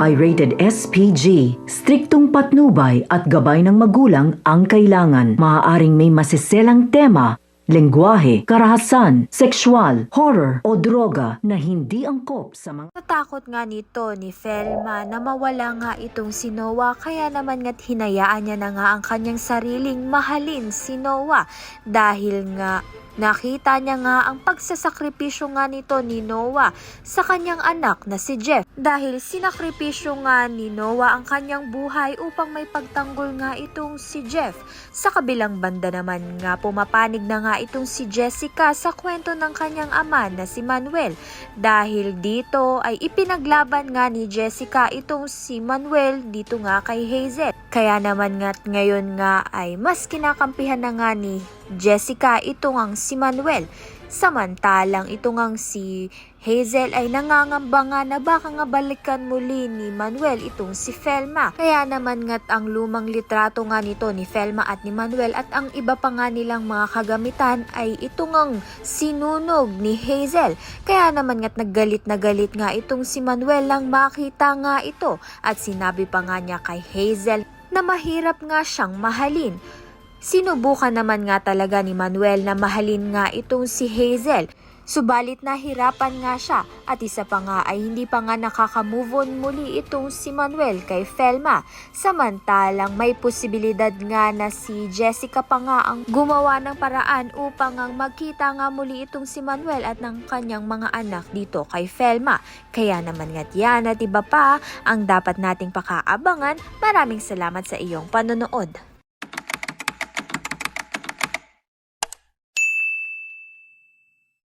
ay rated SPG. Striktong patnubay at gabay ng magulang ang kailangan. Maaaring may masiselang tema, lengguwahe, karahasan, sexual, horror o droga na hindi angkop sa mga... Natakot nga nito ni Felma na mawala nga itong si Noah, kaya naman nga't hinayaan niya na nga ang kanyang sariling mahalin si Noah dahil nga nakita niya nga ang pagsasakripisyo nga nito ni Noah sa kanyang anak na si Jeff. Dahil sinakripisyo nga ni Noah ang kanyang buhay upang may pagtanggol nga itong si Jeff. Sa kabilang banda naman nga pumapanig na nga itong si Jessica sa kwento ng kanyang ama na si Manuel. Dahil dito ay ipinaglaban nga ni Jessica itong si Manuel dito nga kay Hazel. Kaya naman nga ngayon nga ay mas kinakampihan na nga ni Jessica ito ngang si Manuel. Samantalang ito ngang si Hazel ay nangangamba nga na baka nga balikan muli ni Manuel itong si Felma. Kaya naman nga't ang lumang litrato nga nito ni Felma at ni Manuel at ang iba pa nga nilang mga kagamitan ay ito ngang sinunog ni Hazel. Kaya naman nga't naggalit na galit nga itong si Manuel lang makita nga ito at sinabi pa nga niya kay Hazel na mahirap nga siyang mahalin. Sinubukan naman nga talaga ni Manuel na mahalin nga itong si Hazel. Subalit nahirapan nga siya at isa pa nga ay hindi pa nga nakaka-move on muli itong si Manuel kay Felma. Samantalang may posibilidad nga na si Jessica pa nga ang gumawa ng paraan upang ang magkita nga muli itong si Manuel at ng kanyang mga anak dito kay Felma. Kaya naman nga't yan at iba pa ang dapat nating pakaabangan. Maraming salamat sa iyong panonood.